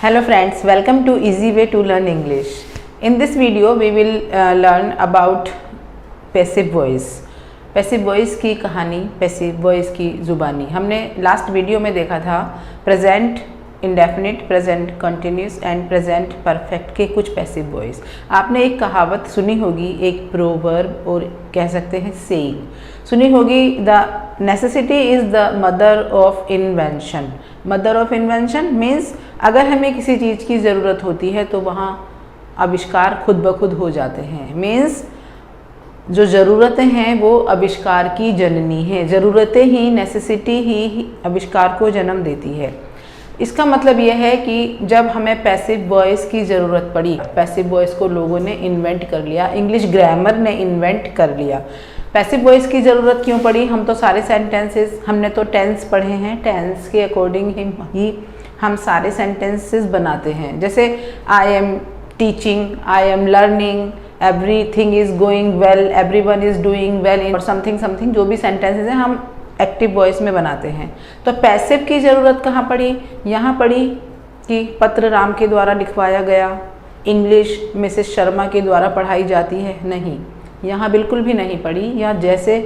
Hello friends, welcome to Easy Way to Learn English. In this video we will learn about passive voice. Passive voice की कहानी, passive voice की ज़ुबानी। हमने last video में देखा था present indefinite, present continuous and present perfect के कुछ passive voice. आपने एक कहावत सुनी होगी, एक प्रोवर्ब और कह सकते हैं सेइंग सुनी होगी, the necessity is the mother of invention. Mother of invention means अगर हमें किसी चीज़ की ज़रूरत होती है तो वहाँ आविष्कार खुद ब खुद हो जाते हैं। मीन्स जो ज़रूरतें हैं वो आविष्कार की जननी है। ज़रूरतें ही, नेसेसिटी ही आविष्कार को जन्म देती है। इसका मतलब यह है कि जब हमें पैसिव वॉइस की ज़रूरत पड़ी, पैसिव वॉइस को लोगों ने इन्वेंट कर लिया, इंग्लिश ग्रामर ने इन्वेंट कर लिया। पैसिव वॉइस की ज़रूरत क्यों पड़ी? हम तो सारे सेंटेंसेस, हमने तो टेंस पढ़े हैं, टेंस के अकॉर्डिंग ही हम सारे सेंटेंसेस बनाते हैं। जैसे आई am teaching, I am learning, everything is going well, everyone is doing well in, और समथिंग समथिंग, जो भी सेंटेंसेस हैं हम एक्टिव वॉइस में बनाते हैं। तो पैसिव की ज़रूरत कहाँ पड़ी? यहाँ पड़ी कि पत्र राम के द्वारा लिखवाया गया, इंग्लिश मिसेस शर्मा के द्वारा पढ़ाई जाती है, नहीं, यहाँ बिल्कुल भी नहीं पड़ी। या जैसे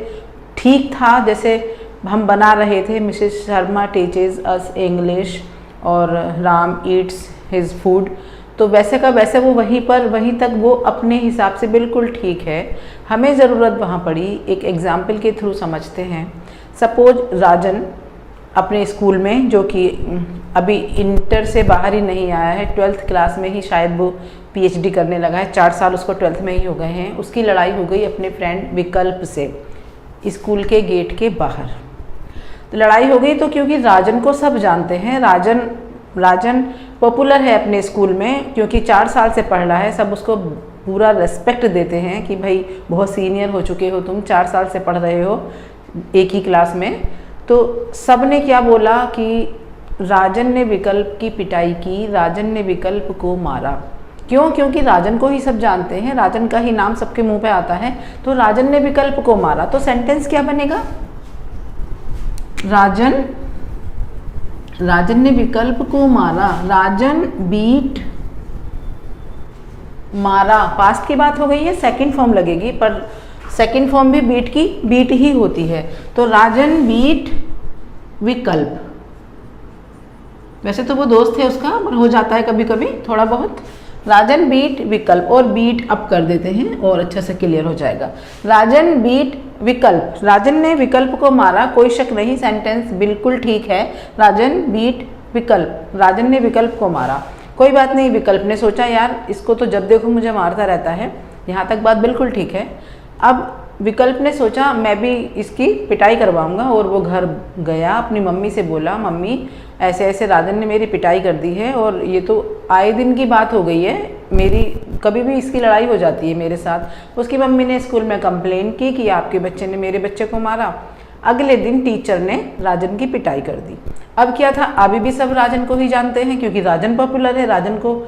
ठीक था, जैसे हम बना रहे थे, मिसेस शर्मा टीचेज अस इंग्लिश और राम ईट्स हिज फूड, तो वैसे का वैसे वो वहीं पर वहीं तक वो अपने हिसाब से बिल्कुल ठीक है। हमें ज़रूरत वहाँ पड़ी, एक एग्ज़ाम्पल के थ्रू समझते हैं। सपोज राजन अपने स्कूल में, जो कि अभी इंटर से बाहर ही नहीं आया है, 12th क्लास में ही शायद वो PhD करने लगा है, 4 साल उसको 12th में ही हो गए हैं। उसकी लड़ाई हो गई अपने फ्रेंड विकल्प से स्कूल के गेट के बाहर। तो लड़ाई हो गई तो क्योंकि राजन को सब जानते हैं, राजन पॉपुलर है अपने स्कूल में, क्योंकि 4 साल से पढ़ रहा है, सब उसको पूरा रेस्पेक्ट देते हैं कि भाई बहुत सीनियर हो चुके हो तुम, 4 साल से पढ़ रहे हो एक ही क्लास में। तो सब ने क्या बोला कि राजन ने विकल्प की पिटाई की, राजन ने विकल्प को मारा। क्यों? क्योंकि राजन को ही सब जानते हैं, राजन का ही नाम सबके मुंह पे आता है, तो राजन ने विकल्प को मारा। तो सेंटेंस क्या बनेगा? राजन ने विकल्प को मारा, राजन बीट, मारा पास्ट की बात हो गई है, सेकंड फॉर्म लगेगी, पर सेकंड फॉर्म भी बीट की बीट ही होती है। तो राजन बीट विकल्प, वैसे तो वो दोस्त है उसका, पर हो जाता है कभी कभी थोड़ा बहुत। राजन बीट विकल्प, और बीट अप कर देते हैं और अच्छा से क्लियर हो जाएगा। राजन बीट विकल्प, राजन ने विकल्प को मारा, कोई शक नहीं, सेंटेंस बिल्कुल ठीक है। राजन बीट विकल्प, राजन ने विकल्प को मारा। कोई बात नहीं, विकल्प ने सोचा यार इसको तो जब देखो मुझे मारता रहता है, यहाँ तक बात बिल्कुल ठीक है। अब विकल्प ने सोचा मैं भी इसकी पिटाई करवाऊंगा, और वो घर गया, अपनी मम्मी से बोला, मम्मी ऐसे ऐसे राजन ने मेरी पिटाई कर दी है, और ये तो आए दिन की बात हो गई है मेरी, कभी भी इसकी लड़ाई हो जाती है मेरे साथ। उसकी मम्मी ने स्कूल में कंप्लेन की कि आपके बच्चे ने मेरे बच्चे को मारा। अगले दिन टीचर ने राजन की पिटाई कर दी। अब क्या था, अभी भी सब राजन को ही जानते हैं, क्योंकि राजन पॉपुलर है, राजन को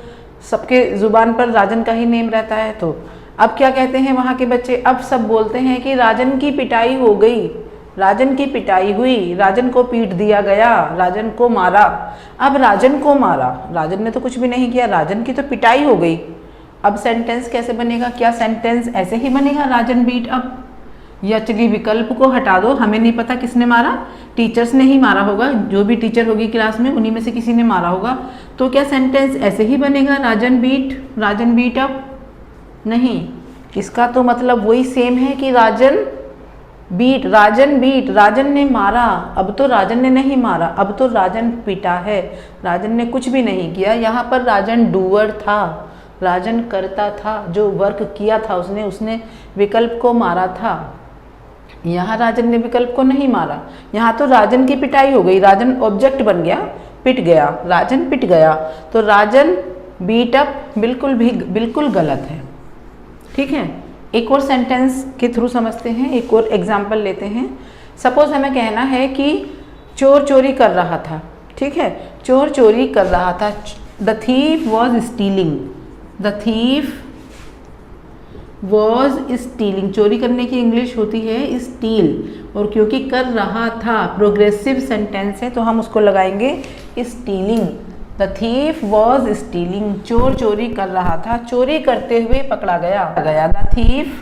सबके ज़ुबान पर राजन का ही नेम रहता है। तो अब क्या कहते हैं वहाँ के बच्चे? अब सब बोलते हैं कि राजन की पिटाई हो गई, राजन की पिटाई हुई, राजन को पीट दिया गया, राजन को मारा। अब राजन को मारा, राजन ने तो कुछ भी नहीं किया, राजन की तो पिटाई हो गई। अब सेंटेंस कैसे बनेगा? क्या सेंटेंस ऐसे ही बनेगा, राजन बीट अप? या चलिए विकल्प को हटा दो, हमें नहीं पता किसने मारा, टीचर्स ने ही मारा होगा, जो भी टीचर होगी क्लास में उन्हीं में से किसी ने मारा होगा। तो क्या सेंटेंस ऐसे ही बनेगा, राजन बीट अप? नहीं, इसका तो मतलब वही सेम है कि राजन बीट, राजन ने मारा। अब तो राजन ने नहीं मारा, अब तो राजन पिटा है, राजन ने कुछ भी नहीं किया। यहाँ पर राजन डूअर था, राजन करता था, जो वर्क किया था उसने विकल्प को मारा था। यहाँ राजन ने विकल्प को नहीं मारा, यहाँ तो राजन की पिटाई हो गई, राजन ऑब्जेक्ट बन गया, पिट गया, राजन पिट गया। तो राजन बीट अप बिल्कुल गलत है। ठीक है, एक और सेंटेंस के थ्रू समझते हैं, एक और एग्जाम्पल लेते हैं। सपोज हमें कहना है कि चोर चोरी कर रहा था। ठीक है, चोर चोरी कर रहा था, the thief was stealing, the thief was stealing, चोरी करने की इंग्लिश होती है स्टील, और क्योंकि कर रहा था प्रोग्रेसिव सेंटेंस है तो हम उसको लगाएंगे stealing. The thief was stealing, चोर चोरी कर रहा था, चोरी करते हुए पकड़ा गया। द थीफ,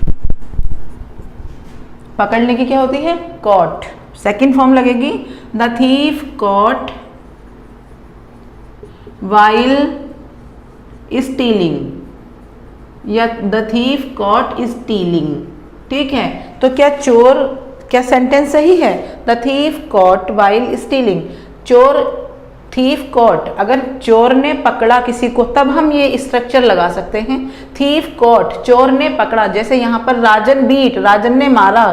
पकड़ने की क्या होती है? कॉट। सेकेंड फॉर्म लगेगी the thief caught while stealing, या द थीफ कॉट स्टीलिंग। ठीक है, तो क्या चोर, क्या सेंटेंस सही है? The thief caught while stealing, चोर, थीफ कॉट, अगर चोर ने पकड़ा किसी को तब हम ये स्ट्रक्चर लगा सकते हैं। थीफ कॉट, चोर ने पकड़ा, जैसे यहाँ पर राजन बीट, राजन ने मारा,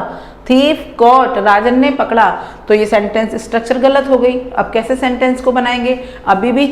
थीफ कॉट, राजन ने पकड़ा, तो ये सेंटेंस स्ट्रक्चर गलत हो गई। अब कैसे सेंटेंस को बनाएंगे? अभी भी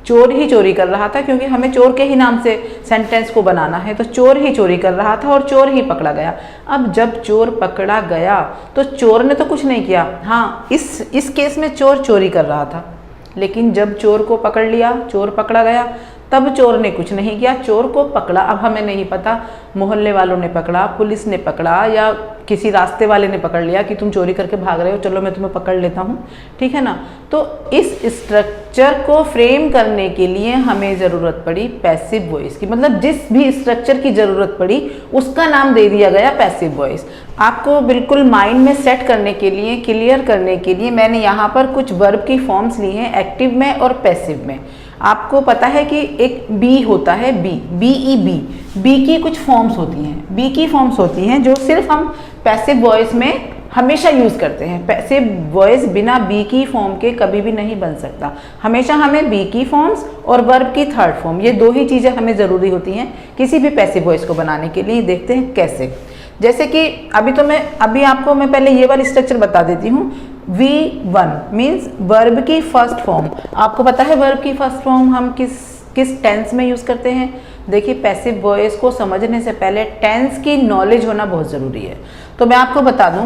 चोर ही चोरी कर रहा था, क्योंकि हमें चोर के ही नाम से सेंटेंस को बनाना है, तो चोर ही चोरी कर रहा था और चोर ही पकड़ा गया। अब जब चोर पकड़ा गया तो चोर ने तो कुछ नहीं किया, हाँ इस केस में चोर चोरी कर रहा था, लेकिन जब चोर को पकड़ लिया, चोर पकड़ा गया, तब चोर ने कुछ नहीं किया, चोर को पकड़ा। अब हमें नहीं पता मोहल्ले वालों ने पकड़ा, पुलिस ने पकड़ा, या किसी रास्ते वाले ने पकड़ लिया कि तुम चोरी करके भाग रहे हो, चलो मैं तुम्हें पकड़ लेता हूँ, ठीक है ना। तो इस स्ट्रक्चर को फ्रेम करने के लिए हमें ज़रूरत पड़ी पैसिव वॉइस की, मतलब जिस भी स्ट्रक्चर की ज़रूरत पड़ी उसका नाम दे दिया गया पैसिव वॉइस। आपको बिल्कुल माइंड में सेट करने के लिए, क्लियर करने के लिए मैंने यहाँ पर कुछ वर्ब की फॉर्म्स ली हैं, एक्टिव में और पैसिव में। आपको पता है कि एक बी होता है, बी की कुछ फॉर्म्स होती हैं, बी की फॉर्म्स होती हैं जो सिर्फ हम पैसिव वॉइस में हमेशा यूज़ करते हैं। पैसिव वॉइस बिना बी की फॉर्म के कभी भी नहीं बन सकता, हमेशा हमें बी की फॉर्म्स और वर्ब की थर्ड फॉर्म, ये दो ही चीज़ें हमें ज़रूरी होती हैं किसी भी पैसिव वॉइस को बनाने के लिए। देखते हैं कैसे। जैसे कि अभी आपको मैं पहले ये वाली स्ट्रक्चर बता देती हूँ। V1 मीन्स वर्ब की फर्स्ट फॉर्म। आपको पता है वर्ब की फर्स्ट फॉर्म हम किस टेंस में यूज़ करते हैं? देखिए, पैसिव वॉइस को समझने से पहले टेंस की नॉलेज होना बहुत ज़रूरी है। तो मैं आपको बता दूं,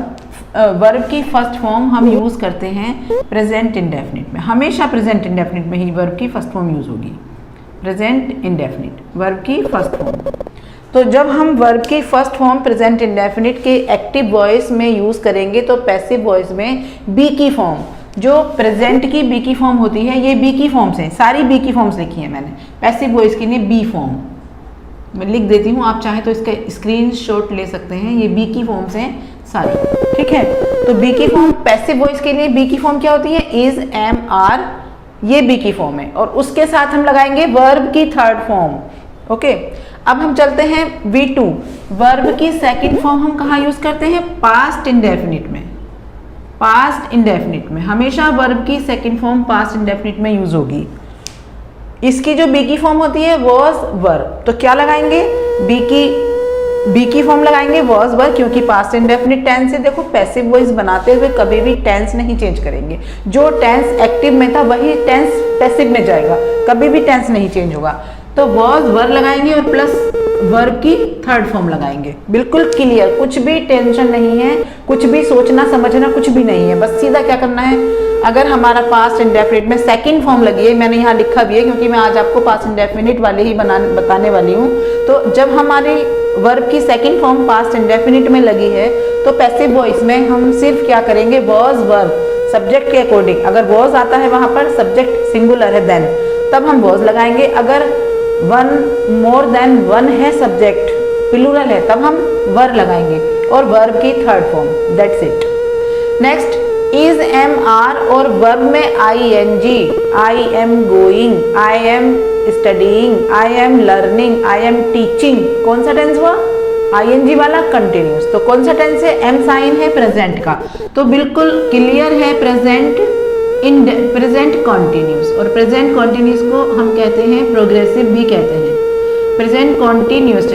वर्ब की फर्स्ट फॉर्म हम यूज़ करते हैं प्रेजेंट इंडेफिनिट में, हमेशा प्रेजेंट इंडेफिनिट में ही वर्ब की फर्स्ट फॉर्म यूज़ होगी, प्रेजेंट इंडेफिनिट वर्ब की फर्स्ट फॉर्म। तो जब हम वर्ब की फर्स्ट फॉर्म प्रेजेंट इंडेफिनिट के एक्टिव वॉइस में यूज़ करेंगे तो पैसिव वॉइस में बी की फॉर्म, जो प्रेजेंट की बी की फॉर्म होती है, ये बी की फॉर्म्स हैं, सारी बी की फॉर्म्स लिखी हैं मैंने पैसिव वॉइस के लिए। बी फॉर्म मैं लिख देती हूँ, आप चाहें तो इसका स्क्रीनशॉट ले सकते हैं, ये बी की फॉर्म्स हैं सारी, ठीक है। तो बी की फॉर्म पैसिव वॉइस के लिए बी की फॉर्म क्या होती है? इज, एम, आर, ये बी की फॉर्म है, और उसके साथ हम लगाएंगे वर्ब की थर्ड फॉर्म। ओके, अब हम चलते हैं V2। वर्ब की सेकंड फॉर्म हम कहाँ यूज करते हैं? पास्ट इंडेफिनिट में। पास्ट इंडेफिनिट में हमेशा वर्ब की सेकंड फॉर्म पास्ट इंडेफिनिट में यूज होगी। इसकी जो बी की फॉर्म होती है वॉज वर्ब, तो क्या लगाएंगे? बी की फॉर्म लगाएंगे वॉज वर्ब, क्योंकि पास्ट इंडेफिनिट टेंस है। देखो, पैसिव वॉइस बनाते हुए कभी भी टेंस नहीं चेंज करेंगे, जो टेंस एक्टिव में था वही टेंस पैसिव में जाएगा, कभी भी टेंस नहीं चेंज होगा। तो वॉज वर्ब लगाएंगे और प्लस वर्ब की थर्ड फॉर्म लगाएंगे। बिल्कुल क्लियर, कुछ भी टेंशन नहीं है, कुछ भी सोचना समझना कुछ भी नहीं है, बस सीधा क्या करना है। अगर हमारा पास्ट इंडेफिनिट में सेकंड फॉर्म लगी है, मैंने यहाँ लिखा भी है क्योंकि मैं आज आपको पास्ट इंडेफिनिट वाले ही बताने वाली हूँ। तो जब हमारी वर्ब की सेकंड फॉर्म पास्ट इंडेफिनिट में लगी है तो पैसिव वॉइस में हम सिर्फ क्या करेंगे? वॉज वर्ब सब्जेक्ट के अकॉर्डिंग, अगर वॉज आता है वहाँ पर सब्जेक्ट सिंगुलर है देन तब हम वॉज लगाएंगे। अगर वन मोर देन वन है सब्जेक्ट प्लूरल है तब हम वर लगाएंगे, और वर्ब की third form, that's it. Next, is, am, are और वर्ब में ING, I am going, I am studying, I am learning, I am teaching. कौन सा टेंस हुआ? आईएनजी वाला कंटिन्यूस। तो कौन सा टेंस है? एम साइन है प्रेजेंट का, तो बिल्कुल क्लियर है प्रेजेंट कॉन्टिन्यूस, और प्रेजेंट कॉन्टिन्यूस को हम कहते हैं प्रोग्रेसिव भी कहते हैं, प्रेजेंट कॉन्टिन्यूस।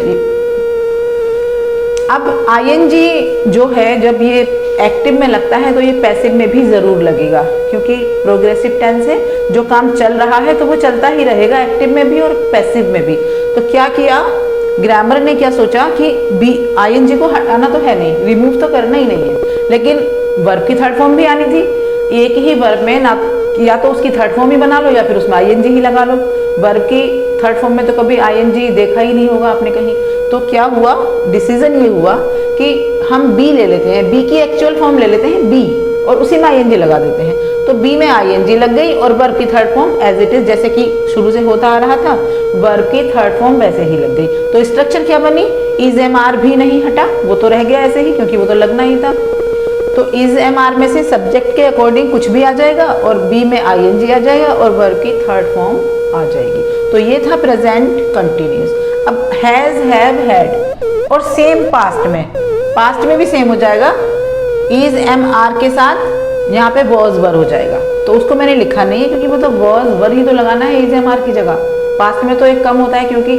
अब आईएनजी जो है जब ये एक्टिव में लगता है तो ये पैसिव में भी जरूर लगेगा, क्योंकि प्रोग्रेसिव टेंस है, जो काम चल रहा है तो वो चलता ही रहेगा एक्टिव में भी और पैसिव में भी। तो क्या किया ग्रामर ने? क्या सोचा कि बी आईएनजी को हटाना तो है नहीं, रिमूव तो करना ही नहीं है, लेकिन वर्ब की थर्ड फॉर्म भी आनी थी। एक ही वर्ब में ना या तो उसकी थर्ड फॉर्म ही बना लो या फिर उसमें आईएनजी ही लगा लो। वर्ब की थर्ड फॉर्म में तो कभी आईएनजी देखा ही नहीं होगा आपने कहीं। तो क्या हुआ? डिसीजन ये हुआ कि हम बी ले लेते हैं, बी की एक्चुअल फॉर्म ले लेते हैं बी और उसी में आईएनजी लगा देते हैं। तो बी में आईएनजी लग गई और वर्ब की third form as it is, जैसे कि शुरू से होता आ रहा था, वर्ब की थर्ड फॉर्म वैसे ही लग गई। तो स्ट्रक्चर क्या बनी, इज एम आर भी नहीं हटा, वो तो रह गया ऐसे ही क्योंकि वो तो लगना ही था। तो इज एम आर में से सब्जेक्ट के अकॉर्डिंग कुछ भी आ जाएगा और बी में आईएनजी आ जाएगा और वर्ब की थर्ड फॉर्म आ जाएगी। तो ये था प्रेजेंट कंटिन्यूस। अब हैज, हैव, हैड और सेम पास्ट में भी सेम हो जाएगा, इज एम आर के साथ यहाँ पे वॉज वर हो जाएगा। तो उसको मैंने लिखा नहीं है क्योंकि वो तो वॉज वर ही तो लगाना है इज एम आर की जगह। पास्ट में तो एक कम होता है क्योंकि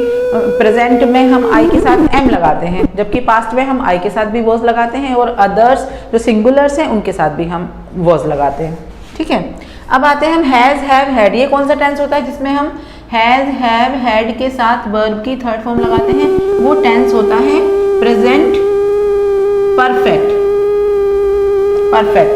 प्रेजेंट में हम आई के साथ एम लगाते हैं, जबकि पास्ट में हम आई के साथ भी वॉज लगाते हैं और अदर्स जो सिंगुलर्स हैं उनके साथ भी हम वॉज लगाते हैं। ठीक है, अब आते हैं हम हैज, हैव, हैड। ये कौन सा टेंस होता है जिसमें हम हैज, हैव, हैड के साथ वर्ब की थर्ड फॉर्म लगाते हैं? वो टेंस होता है प्रेजेंट परफेक्ट।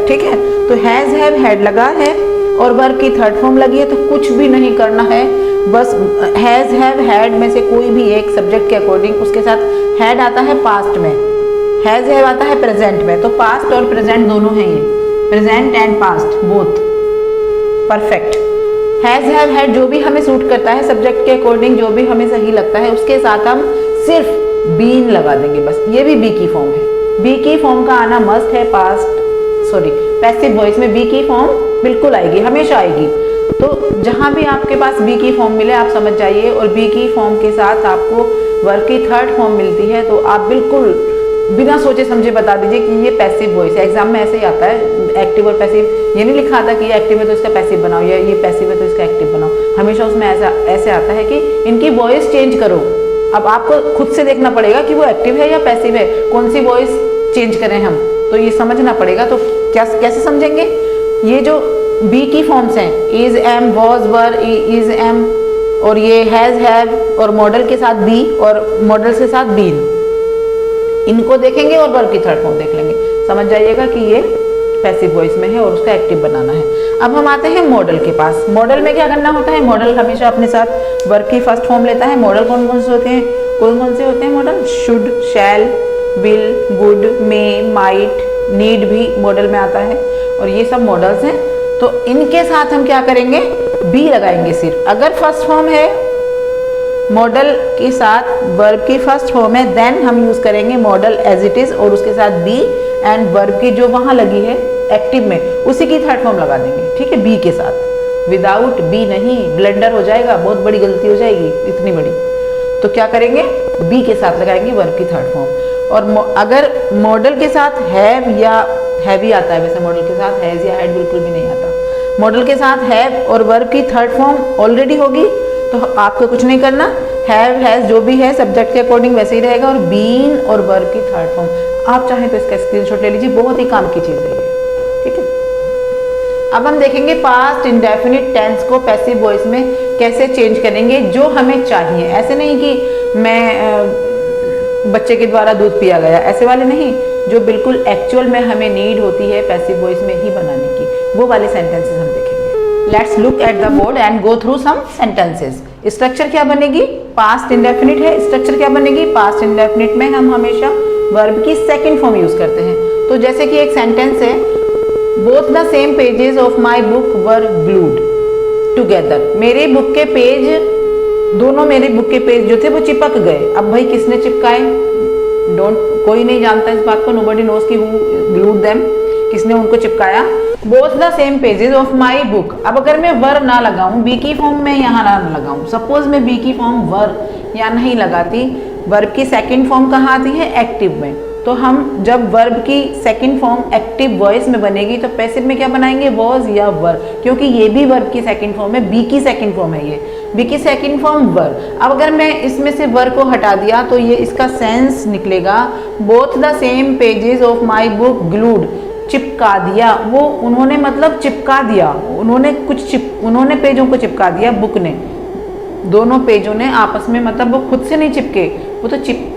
ठीक है, तो हैज, हैव, हैड लगा है और वर्ब की थर्ड फॉर्म लगी है, तो कुछ भी नहीं करना है, बस हैज, हैव, हैड में से कोई भी एक सब्जेक्ट के अकॉर्डिंग, उसके साथ हैड आता है पास्ट में, हैज, हैव आता है प्रेजेंट में। तो पास्ट और प्रेजेंट दोनों हैं ये, present and past both perfect. Has, have, had जो भी हमें सूट करता है सब्जेक्ट के अकॉर्डिंग, जो भी हमें सही लगता है, उसके साथ हम सिर्फ बीन लगा देंगे बस। ये भी बी की फॉर्म है, बी की फॉर्म का आना मस्ट है पैसिव वॉइस में बी की फॉर्म बिल्कुल आएगी, हमेशा आएगी। तो जहां भी आपके पास बी की फॉर्म मिले आप समझ जाइए, और बी की फॉर्म के साथ आपको वर्ब की थर्ड फॉर्म मिलती है तो आप बिल्कुल बिना सोचे समझे बता दीजिए कि ये पैसिव वॉइस है। एग्जाम में ऐसे ही आता है, एक्टिव और पैसिव। ये नहीं लिखा था कि ये एक्टिव है तो इसका पैसिव बनाओ या ये पैसिव है तो इसका एक्टिव बनाओ, हमेशा उसमें ऐसे आता है कि इनकी वॉइस चेंज करो। अब आपको खुद से देखना पड़ेगा कि वो एक्टिव है या पैसिव है, कौन सी वॉइस चेंज करें हम, तो ये समझना पड़ेगा। तो कैसे समझेंगे? ये जो बी की फॉर्म्स हैं, is, am, was, were, is, am, और ये हैज, हैव और मॉडल के साथ बी और मॉडल के साथ बीन, इनको देखेंगे और वर्ब की थर्ड फॉर्म देख लेंगे, समझ जाइएगा कि ये पैसिव वॉइस में है और उसका एक्टिव बनाना है। अब हम आते हैं मॉडल के पास। मॉडल में क्या करना होता है? मॉडल हमेशा अपने साथ वर्ब की फर्स्ट फॉर्म लेता है। मॉडल कौन कौन से होते हैं? Modal? Should, shall, will, would, may, might, need भी मॉडल में आता है और ये सब मॉडल्स हैं। तो इनके साथ हम क्या करेंगे? बी लगाएंगे सिर्फ। अगर फर्स्ट फॉर्म है, मॉडल के साथ वर्ब की फर्स्ट फॉर्म है, देन हम यूज करेंगे मॉडल एज इट इज और उसके साथ बी, एंड वर्ब की जो वहां लगी है एक्टिव में उसी की थर्ड फॉर्म लगा देंगे। ठीक है, बी के साथ, विदाउट बी नहीं, ब्लेंडर हो जाएगा, बहुत बड़ी गलती हो जाएगी, इतनी बड़ी। तो क्या करेंगे? बी के साथ लगाएंगे वर्ब की थर्ड फॉर्म। और अगर मॉडल के साथ हैव या हैव ही आता है, वैसे मॉडल के साथ हैज या हैड बिल्कुल भी नहीं आता। मॉडल के साथ हैव और वर्ब की थर्ड फॉर्म ऑलरेडी होगी तो आपको कुछ नहीं करना, हैव, हैज जो भी है सब्जेक्ट के अकॉर्डिंग वैसे ही रहेगा, और बीन और वर्ब की थर्ड फॉर्म। आप चाहें तो इसका स्क्रीनशॉट ले लीजिए, बहुत ही काम की चीज़ है ये। ठीक है, अब हम देखेंगे पास्ट इंडेफिनिट टेंस को पैसिव वॉइस में कैसे चेंज करेंगे जो हमें चाहिए। ऐसे नहीं कि मैं बच्चे के द्वारा दूध पिया गया, ऐसे वाले नहीं, जो बिल्कुल एक्चुअल में हमें नीड होती है पैसिव वॉइस में ही बनाने की, वो वाले सेंटेंसेस हम देखेंगे। Let's look at the board and go through some sentences. Structure क्या बनेगी? पास्ट इंडेफिनिट है, स्ट्रक्चर क्या बनेगी? पास्ट इंडेफिनिट में हम हमेशा वर्ब की सेकंड फॉर्म यूज करते हैं। तो जैसे कि एक सेंटेंस है, both the same pages of my book were glued together. मेरे बुक के पेज, दोनों मेरे बुक के पेज जो थे वो चिपक गए। अब भाई किसने चिपकाए? कोई नहीं जानता इस बात को, नोबडी नोज की हु ग्लूड देम, किसने उनको चिपकाया। Both the same pages of my book. अब अगर मैं वर ना लगाऊं, बी की फॉर्म में यहाँ ना लगाऊं, सपोज मैं बी की फॉर्म वर या नहीं लगाती, वर्ब की सेकंड फॉर्म कहाँ आती है? एक्टिव में। तो हम जब वर्ब की सेकंड फॉर्म एक्टिव वॉइस में बनेगी तो पैसिव में क्या बनाएंगे? वॉज या वर, क्योंकि ये भी वर्ब की सेकंड फॉर्म है, बी की सेकंड फॉर्म है, ये बी की सेकंड फॉर्म वर। अब अगर मैं इसमें से वर को हटा दिया तो ये इसका सेंस निकलेगा, both the same pages of my book glued, चिपका दिया। वो उन्होंने मतलब चिपका दिया, उन्होंने पेजों को चिपका दिया, बुक ने, दोनों पेजों ने आपस में, मतलब वो खुद से नहीं चिपके, वो तो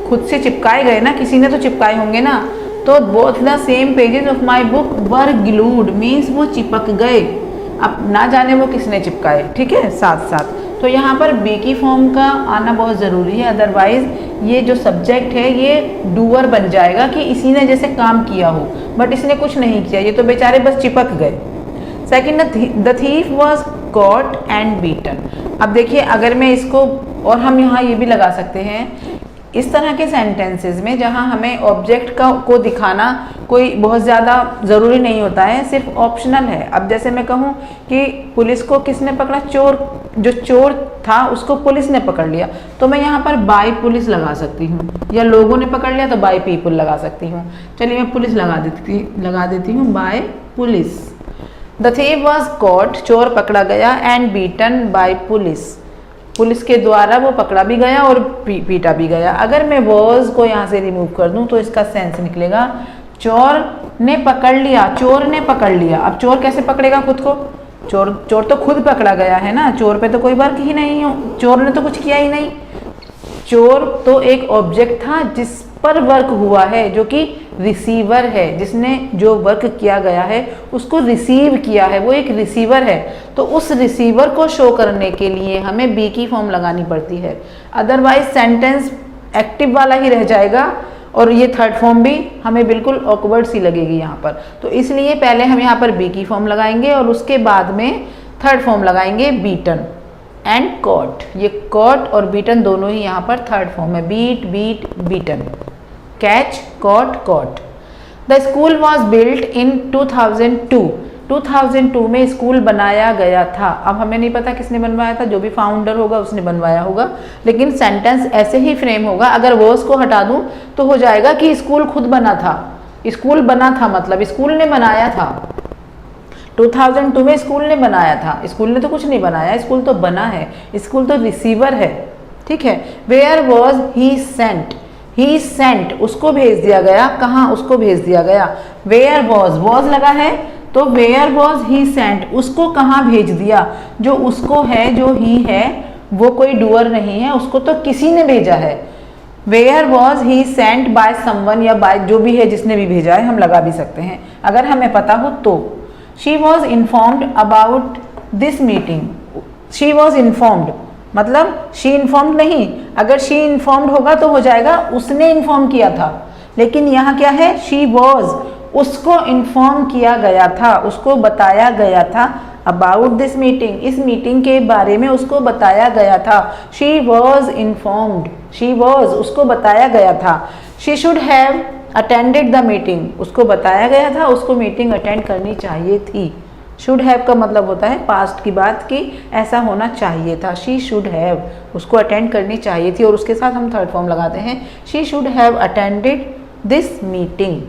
खुद से चिपकाए गए ना, किसी ने तो चिपकाए होंगे ना। तो both the same pages of my book were glued means वो चिपक गए। अब ना जाने वो किसने चिपकाए, ठीक है, साथ साथ। तो यहाँ पर बी की फॉर्म का आना बहुत ज़रूरी है, अदरवाइज ये जो सब्जेक्ट है ये डूअर बन जाएगा कि इसी ने जैसे काम किया हो, बट इसने कुछ नहीं किया, ये तो बेचारे बस चिपक गए। Second, the thief was caught and beaten. अब देखिए, अगर मैं इसको, और हम यहाँ ये भी लगा सकते हैं, इस तरह के सेंटेंसेस में जहाँ हमें ऑब्जेक्ट को दिखाना कोई बहुत ज़्यादा ज़रूरी नहीं होता है, सिर्फ ऑप्शनल है। अब जैसे मैं कहूँ कि पुलिस को किसने पकड़ा, चोर, जो चोर था उसको पुलिस ने पकड़ लिया, तो मैं यहाँ पर बाय पुलिस लगा सकती हूँ, या लोगों ने पकड़ लिया तो बाय पीपल लगा सकती हूँ। चलिए मैं पुलिस लगा देती हूँ, by police. The thief was caught, चोर पकड़ा गया, and beaten by police, police के द्वारा वो पकड़ा भी गया और पीटा भी गया। अगर मैं वॉज को यहाँ से रिमूव कर दूँ तो इसका सेंस निकलेगा, चोर ने पकड़ लिया, चोर ने पकड़ लिया। अब चोर कैसे पकड़ेगा खुद को, चोर तो खुद पकड़ा गया है ना, चोर पे तो कोई वर्क ही नहीं हो, चोर ने तो कुछ किया ही नहीं। चोर तो एक ऑब्जेक्ट था जिस पर वर्क हुआ है, जो कि रिसीवर है, जिसने जो वर्क किया गया है उसको रिसीव किया है, वो एक रिसीवर है। तो उस रिसीवर को शो करने के लिए हमें बी की फॉर्म लगानी पड़ती है, अदरवाइज सेंटेंस एक्टिव वाला ही रह जाएगा और ये थर्ड फॉर्म भी हमें बिल्कुल ऑकवर्ड सी लगेगी यहाँ पर। तो इसलिए पहले हम यहाँ पर बी की फॉर्म लगाएंगे और उसके बाद में थर्ड फॉर्म लगाएंगे बीटन एंड कॉट। ये कॉट और बीटन दोनों ही यहाँ पर थर्ड फॉर्म है, beat beat beaten, catch caught caught. The school was built in 2002, 2002 में स्कूल बनाया गया था। अब हमें नहीं पता किसने बनवाया था, जो भी फाउंडर होगा उसने बनवाया होगा, लेकिन सेंटेंस ऐसे ही फ्रेम होगा। अगर वर्स को हटा दूं तो हो जाएगा कि स्कूल खुद बना था, स्कूल बना था मतलब स्कूल ने बनाया था। 2002 में स्कूल ने बनाया था, स्कूल ने तो कुछ नहीं बनाया, स्कूल तो बना है, स्कूल तो रिसीवर है, ठीक है। Where was he sent, he sent उसको भेज दिया गया, कहाँ उसको भेज दिया गया। वेयर वॉज लगा है तो वेयर वॉज ही सेंट, उसको कहाँ भेज दिया, जो उसको है, जो ही है, वो कोई डूअर नहीं है, उसको तो किसी ने भेजा है। Where was he sent by someone, या बाय जो भी है जिसने भी भेजा है हम लगा भी सकते हैं अगर हमें पता हो तो। She was informed about this meeting, she was informed मतलब शी इन्फॉर्म्ड नहीं, अगर शी इन्फॉर्म्ड होगा तो हो जाएगा उसने इन्फॉर्म किया था, लेकिन यहाँ क्या है, शी वॉज, उसको इन्फॉर्म किया गया था, उसको बताया गया था। अबाउट दिस मीटिंग, इस मीटिंग के बारे में उसको बताया गया था। She was informed, she was उसको बताया गया था। She should have attended the meeting, उसको बताया गया था, उसको मीटिंग अटेंड करनी चाहिए थी। शुड हैव का मतलब होता है पास्ट की बात की, ऐसा होना चाहिए था। शी शुड हैव उसको अटेंड करनी चाहिए थी, और उसके साथ हम थर्ड फॉर्म लगाते हैं, she should have attended this meeting.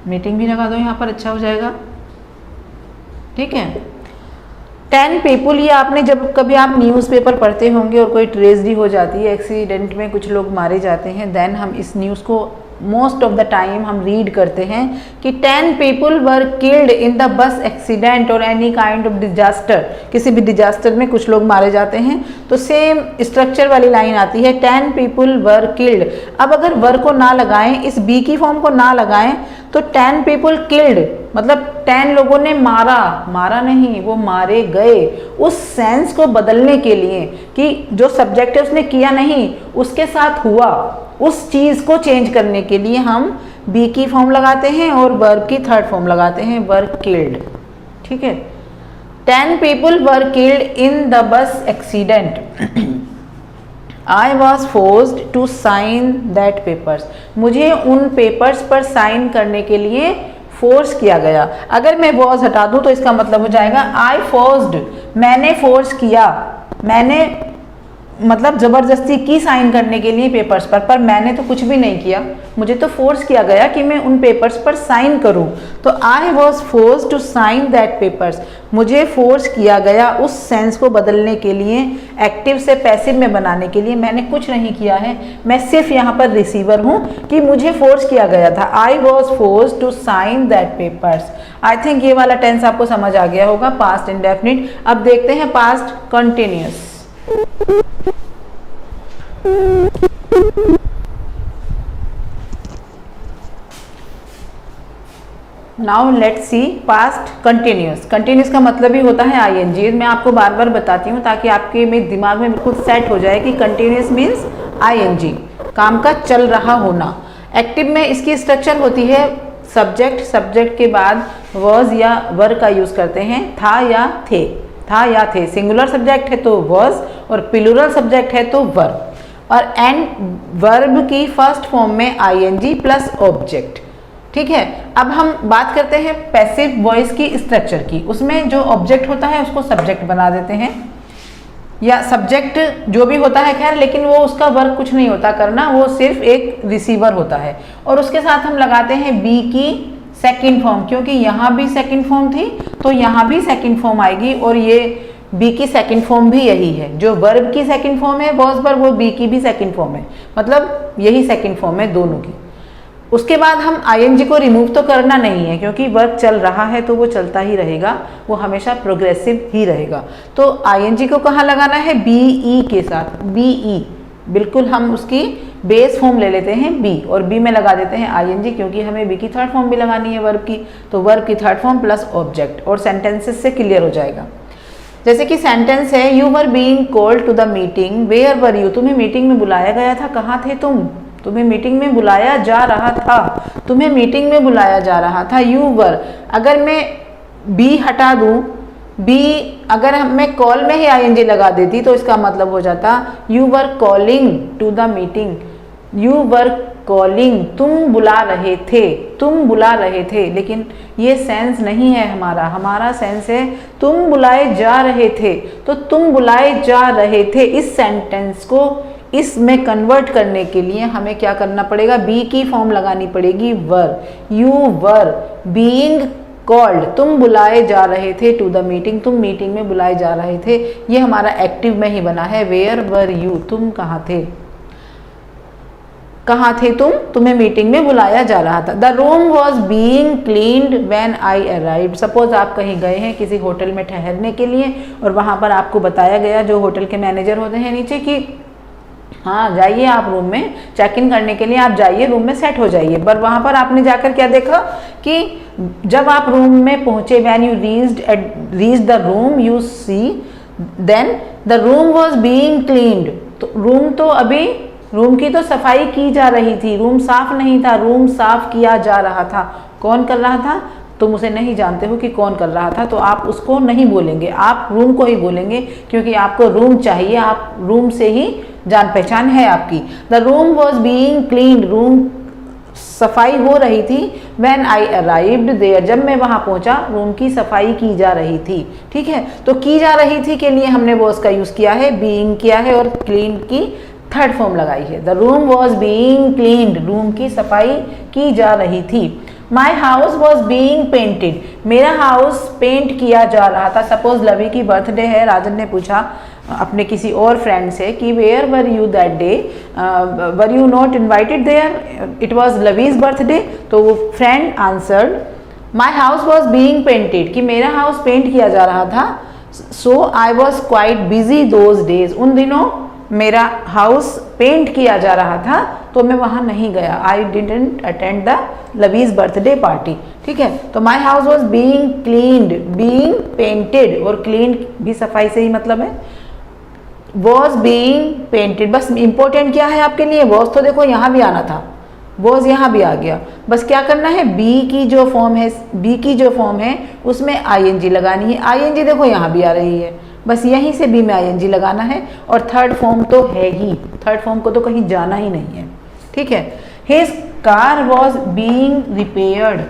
Meeting भी लगा दो यहाँ पर, अच्छा हो जाएगा, ठीक है। 10 पीपुल, ये आपने जब कभी आप न्यूज़पेपर पढ़ते होंगे और कोई ट्रेजेडी हो जाती है, एक्सीडेंट में कुछ लोग मारे जाते हैं, देन हम इस न्यूज़ को मोस्ट ऑफ द टाइम हम रीड करते हैं कि 10 people were killed in the bus accident और एनी काइंड ऑफ डिजास्टर, किसी भी डिजास्टर में कुछ लोग मारे जाते हैं, तो सेम स्ट्रक्चर वाली लाइन आती है 10 पीपुल वर किल्ड। अब अगर वर को ना लगाएं, इस बी की फॉर्म को ना लगाएं, तो 10 पीपुल किल्ड मतलब 10 लोगों ने मारा, मारा नहीं वो मारे गए, उस सेंस को बदलने के लिए कि जो सब्जेक्ट है उसने किया नहीं, उसके साथ हुआ, उस चीज को चेंज करने के लिए हम बी की फॉर्म लगाते हैं और वर्ब की थर्ड फॉर्म लगाते हैं, वर किल्ड, ठीक है। 10 people were killed in the bus accident. I was forced to sign that papers, मुझे उन पेपर्स पर साइन करने के लिए फोर्स किया गया। अगर मैं वॉज हटा दूं तो इसका मतलब हो जाएगा आई फोर्स्ड, मैंने फोर्स किया, मैंने मतलब जबरदस्ती की साइन करने के लिए पेपर्स पर मैंने तो कुछ भी नहीं किया, मुझे तो फोर्स किया गया कि मैं उन पेपर्स पर साइन करूं। तो I was force to sign that papers, मुझे फोर्स किया गया, उस सेंस को बदलने के लिए, एक्टिव से पैसिव में बनाने के लिए मैंने कुछ नहीं किया है, मैं सिर्फ यहाँ पर रिसीवर हूँ कि मुझे फोर्स किया गया था। I was force to sign that papers. I think ये वाला टेंस आपको समझ आ गया होगा, पास्ट इंडेफिनिट। अब देखते हैं past continuous. Now let's see past continuous. Continuous का मतलब ही होता है आईएनजी। मैं आपको बार बार बताती हूँ ताकि आपके मेरे दिमाग में बिल्कुल सेट हो जाए कि कंटिन्यूअस मीन्स आईएनजी, काम का चल रहा होना। एक्टिव में इसकी स्ट्रक्चर होती है सब्जेक्ट के बाद वॉज या वर का यूज करते हैं, था या थे। सिंगुलर सब्जेक्ट है तो वॉज और प्लूरल सब्जेक्ट है तो वर। और एंड वर्ब की फर्स्ट फॉर्म में आईएनजी प्लस ऑब्जेक्ट। ठीक है, अब हम बात करते हैं पैसिव वॉइस की स्ट्रक्चर की। उसमें जो ऑब्जेक्ट होता है उसको सब्जेक्ट बना देते हैं, या सब्जेक्ट जो भी होता है खैर, लेकिन वो उसका वर्क कुछ नहीं होता करना, वो सिर्फ एक रिसीवर होता है। और उसके साथ हम लगाते हैं बी की सेकंड फॉर्म, क्योंकि यहाँ भी सेकंड फॉर्म थी तो यहाँ भी सेकंड फॉर्म आएगी, और ये बी की सेकंड फॉर्म भी यही है। जो वर्ब की सेकंड फॉर्म है वॉज पर, वो बी की भी सेकंड फॉर्म है, मतलब यही सेकंड फॉर्म है दोनों की। उसके बाद हम आईएनजी को रिमूव तो करना नहीं है, क्योंकि वर्ब चल रहा है तो वो चलता ही रहेगा, वो हमेशा प्रोग्रेसिव ही रहेगा। तो आईएनजी को कहाँ लगाना है? बीई के साथ, बीई। बिल्कुल हम उसकी बेस फॉर्म ले लेते हैं बी, और बी में लगा देते हैं आईएनजी, क्योंकि हमें बी की थर्ड फॉर्म भी लगानी है वर्ब की। तो वर्ब की थर्ड फॉर्म प्लस ऑब्जेक्ट, और सेंटेंसेस से क्लियर हो जाएगा। जैसे कि सेंटेंस है, you were being called to the meeting, where were you? तुम्हें मीटिंग में बुलाया गया था, कहाँ थे तुम? तुम्हें मीटिंग में बुलाया जा रहा था, तुम्हें मीटिंग में बुलाया जा रहा था। यू वर, अगर मैं बी हटा दूं, बी अगर मैं कॉल में ही आईएनजी लगा देती तो इसका मतलब हो जाता you were calling to the meeting, you were calling, तुम बुला रहे थे, तुम बुला रहे थे। लेकिन ये सेंस नहीं है हमारा सेंस है तुम बुलाए जा रहे थे। तो तुम बुलाए जा रहे थे, इस सेंटेंस को इसमें कन्वर्ट करने के लिए हमें क्या करना पड़ेगा? बी की फॉर्म लगानी पड़ेगी वर। यू वर बीइंग कॉल्ड, तुम बुलाए जा रहे थे टू द मीटिंग, तुम मीटिंग में बुलाए जा रहे थे। ये हमारा एक्टिव में ही बना है। वेयर वर यू, तुम कहाँ थे? कहाँ थे तुम? तुम्हें मीटिंग में बुलाया जा रहा था। The room was being cleaned when I arrived. Suppose आप कहीं गए हैं किसी होटल में ठहरने के लिए, और वहाँ पर आपको बताया गया, जो होटल के मैनेजर होते हैं नीचे, कि हाँ जाइए आप रूम में चेक इन करने के लिए, आप जाइए रूम में सेट हो जाइए। पर वहाँ पर आपने जाकर क्या देखा कि जब आप रूम में पहुँचे, when you reach the room you see then the room was being cleaned. तो रूम की तो सफाई की जा रही थी, रूम साफ नहीं था, रूम साफ किया जा रहा था। कौन कर रहा था? तुम उसे नहीं जानते हो कि कौन कर रहा था, तो आप उसको नहीं बोलेंगे, आप रूम को ही बोलेंगे, क्योंकि आपको रूम चाहिए, आप रूम से ही जान पहचान है आपकी। The room was being cleaned, room सफाई हो रही थी। व्हेन आई अराइव्ड देयर, जब मैं वहां पहुंचा रूम की सफाई की जा रही थी। ठीक है, तो की जा रही थी के लिए हमने वॉज का यूज किया है, बीइंग किया है, और क्लीन की थर्ड फॉर्म लगाई है। The room was being cleaned, room की सफाई की जा रही थी। माई हाउस वॉज बीइंग पेंटेड, मेरा हाउस पेंट किया जा रहा था। सपोज लवी की बर्थडे है, राजन ने पूछा अपने किसी और फ्रेंड से कि where were you that day, were you not invited there, it was Lovey's birthday. तो वो friend answered my house was being painted, कि मेरा हाउस पेंट किया जा रहा था। So I was quite busy those days, उन दिनों मेरा हाउस पेंट किया जा रहा था तो मैं वहाँ नहीं गया। I didn't attend the Lovey's birthday party. ठीक है, तो my house was being cleaned, being painted, और क्लीन भी सफाई से ही मतलब है। वॉज बीइंग पेंटेड, बस इंपॉर्टेंट क्या है आपके लिए? वॉज तो देखो यहाँ भी आना था, वॉज यहाँ भी आ गया। बस क्या करना है, बी की जो फॉर्म है उसमें आईएनजी लगानी है। आईएनजी देखो यहाँ भी आ रही है, बस यहीं से बी में आईएनजी लगाना है। और थर्ड फॉर्म तो है ही, थर्ड फॉर्म को तो कहीं जाना ही नहीं है। ठीक है, his car was being repaired,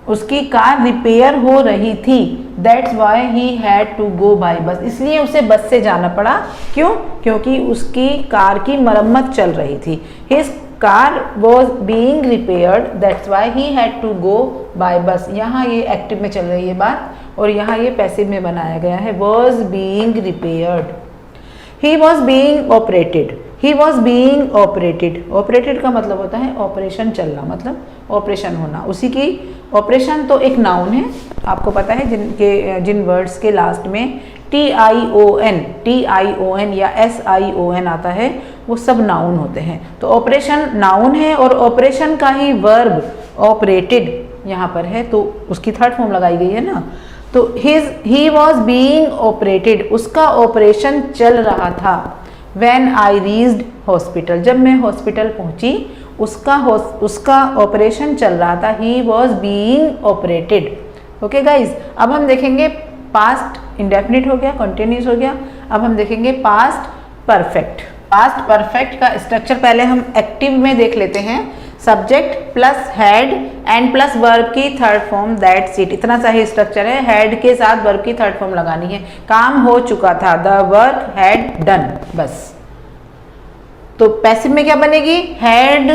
उसकी कार रिपेयर हो रही थी। That's why he had to go by bus, इसलिए उसे बस से जाना पड़ा। क्यों? क्योंकि उसकी कार की मरम्मत चल रही थी। His car was being repaired, that's why he had to go by bus. यहाँ ये एक्टिव में चल रही है बात, और यहाँ ये पैसिव में बनाया गया है, was being repaired. He was being operated, he was being operated. Operated का मतलब होता है ऑपरेशन चलना, मतलब ऑपरेशन होना। उसी की ऑपरेशन तो एक नाउन है, आपको पता है जिन वर्ड्स के लास्ट में TION या SION आता है वो सब नाउन होते हैं। तो ऑपरेशन नाउन है, और ऑपरेशन का ही वर्ब ऑपरेटेड यहाँ पर है, तो उसकी थर्ड फॉर्म लगाई गई है ना। तो ही वॉज बीइंग ऑपरेटेड, उसका ऑपरेशन चल रहा था। व्हेन आई रीच्ड हॉस्पिटल, जब मैं हॉस्पिटल पहुंची उसका ऑपरेशन चल रहा था, he was being operated. Okay guys, अब हम देखेंगे पास्ट इंडेफिनिट हो गया, कंटिन्यूस हो गया, अब हम देखेंगे पास्ट परफेक्ट। पास्ट परफेक्ट का स्ट्रक्चर पहले हम एक्टिव में देख लेते हैं। Subject plus had and plus verb की थर्ड फॉर्म, दैट्स इट। इतना सा ही स्ट्रक्चर है, हैड के साथ वर्ब की थर्ड फॉर्म लगानी है। काम हो चुका था, द वर्क हैड डन, बस। तो पैसिव में क्या बनेगी, हैड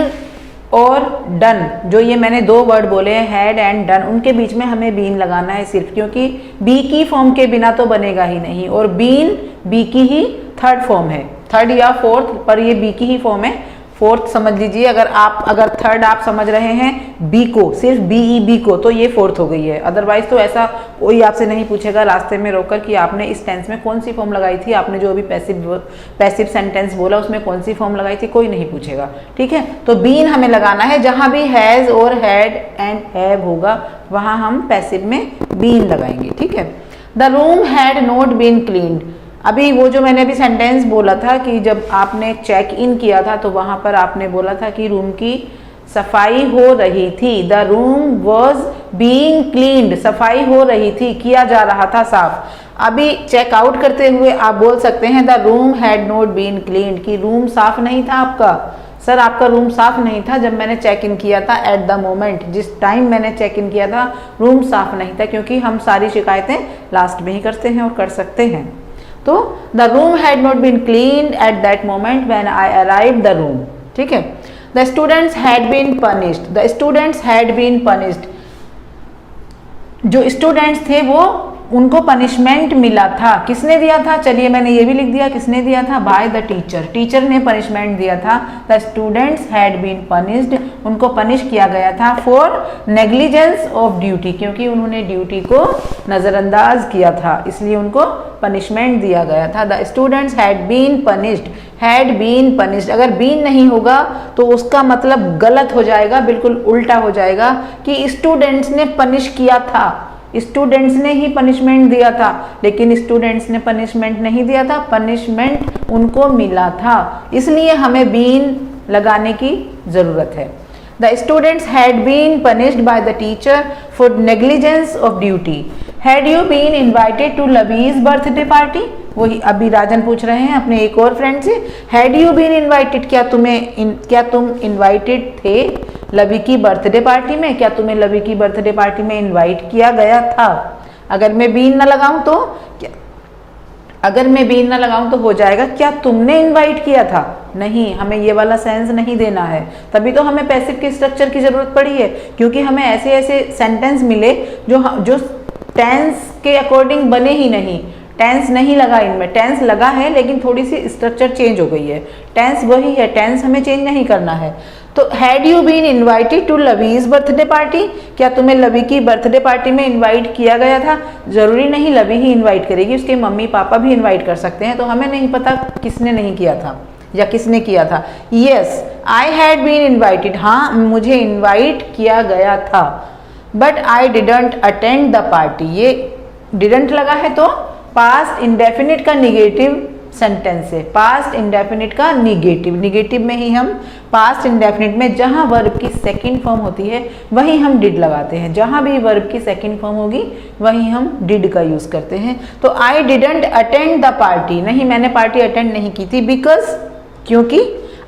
और डन। जो ये मैंने दो वर्ड बोले हैं, हैड एंड डन, उनके बीच में हमें बीन लगाना है सिर्फ, क्योंकि बी की फॉर्म के बिना तो बनेगा ही नहीं, और बीन बी की ही थर्ड फॉर्म है, थर्ड या फोर्थ, पर ये बी की ही फॉर्म है, फोर्थ समझ लीजिए। अगर थर्ड आप समझ रहे हैं बी को, सिर्फ बी को, तो ये फोर्थ हो गई है। अदरवाइज तो ऐसा कोई आपसे नहीं पूछेगा रास्ते में रोककर कि आपने इस टेंस में कौन सी फॉर्म लगाई थी, आपने जो अभी पैसिव सेंटेंस बोला उसमें कौन सी फॉर्म लगाई थी, कोई नहीं पूछेगा, ठीक है। तो बीन हमें लगाना है, जहां भी हैज और हैड एंड हैव होगा वहां हम पैसिव में बीन लगाएंगे, ठीक है। The room had not been cleaned. अभी वो जो मैंने अभी सेंटेंस बोला था कि जब आपने चेक इन किया था तो वहां पर आपने बोला था कि रूम की सफाई हो रही थी, the room was being cleaned, सफाई हो रही थी, किया जा रहा था साफ। अभी चेकआउट करते हुए आप बोल सकते हैं the room had not been cleaned, कि रूम साफ नहीं था आपका। सर आपका रूम साफ नहीं था जब मैंने चेक इन किया था, एट द मोमेंट, जिस टाइम मैंने चेक इन किया था रूम साफ नहीं था, क्योंकि हम सारी शिकायतें लास्ट में ही करते हैं और कर सकते हैं। तो the room had not been clean at that moment when I arrived the room, ठीक है। The students had been punished, the students had been punished, जो स्टूडेंट्स थे वो उनको पनिशमेंट मिला था। किसने दिया था, चलिए मैंने ये भी लिख दिया, किसने दिया था, बाय द टीचर, टीचर ने पनिशमेंट दिया था। The students had been punished, उनको पनिश किया गया था फॉर नेग्लिजेंस ऑफ ड्यूटी, क्योंकि उन्होंने ड्यूटी को नज़रअंदाज किया था, इसलिए उनको पनिशमेंट दिया गया था। The students had been punished, had been punished, अगर बीन नहीं होगा तो उसका मतलब गलत हो जाएगा, बिल्कुल उल्टा हो जाएगा कि स्टूडेंट्स ने पनिश किया था, स्टूडेंट्स ने ही पनिशमेंट दिया था, लेकिन स्टूडेंट्स ने पनिशमेंट नहीं दिया था, पनिशमेंट उनको मिला था, इसलिए हमें बीन लगाने की जरूरत है। The students had been punished by the teacher for negligence of duty. Had you been invited to Lovey's birthday party, वही अभी राजन पूछ रहे हैं अपने एक और फ्रेंड से, हैड यू बीन इन्वाइटेड, क्या तुम इन्वाइटेड थे लवी की बर्थडे पार्टी में, क्या तुम्हें लवी की बर्थडे पार्टी में इनवाइट किया गया था। अगर मैं बीन ना लगाऊं तो अगर मैं बीन ना लगाऊं तो हो जाएगा क्या तुमने इनवाइट किया था, नहीं, हमें ये वाला सेंस नहीं देना है। तभी तो हमें पैसिव के स्ट्रक्चर की जरूरत पड़ी है, क्योंकि हमें ऐसे ऐसे सेंटेंस मिले जो टेंस के अकॉर्डिंग बने ही नहीं, टेंस नहीं लगा इनमें, टेंस लगा है लेकिन थोड़ी सी स्ट्रक्चर चेंज हो गई है, टेंस वही है, टेंस हमें चेंज नहीं करना है। तो had you been invited to Lovey's birthday party, क्या तुम्हें लवी की बर्थडे पार्टी में इनवाइट किया गया था। जरूरी नहीं लवी ही इनवाइट करेगी, उसके मम्मी पापा भी इनवाइट कर सकते हैं, तो हमें नहीं पता किसने नहीं किया था या किसने किया था। Yes I had been invited, हाँ मुझे इन्वाइट किया गया था, but I didn't attend the party, ये डिडंट लगा है तो पास्ट इंडेफिनिट का निगेटिव सेंटेंस है, पास्ट इंडेफिनिट का निगेटिव में ही हम पास्ट इंडेफिनिट में जहां वर्ब की सेकंड फॉर्म होती है वहीं हम डिड लगाते हैं, जहां भी वर्ब की सेकंड फॉर्म होगी वहीं हम डिड का यूज करते हैं। तो I didn't attend the party, नहीं मैंने पार्टी अटेंड नहीं की थी, बिकॉज क्योंकि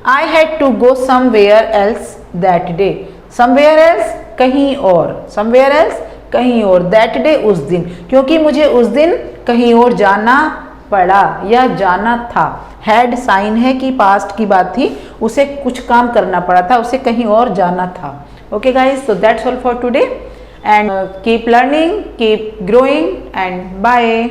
I had to go somewhere else that day, somewhere else कहीं और, समवेयर एल्स कहीं और, दैट डे उस दिन, क्योंकि मुझे उस दिन कहीं और जाना पड़ा या जाना था। हैड साइन है कि पास्ट की बात थी, उसे कुछ काम करना पड़ा था, उसे कहीं और जाना था। Okay guys, so that's all for today and keep learning, keep growing and bye.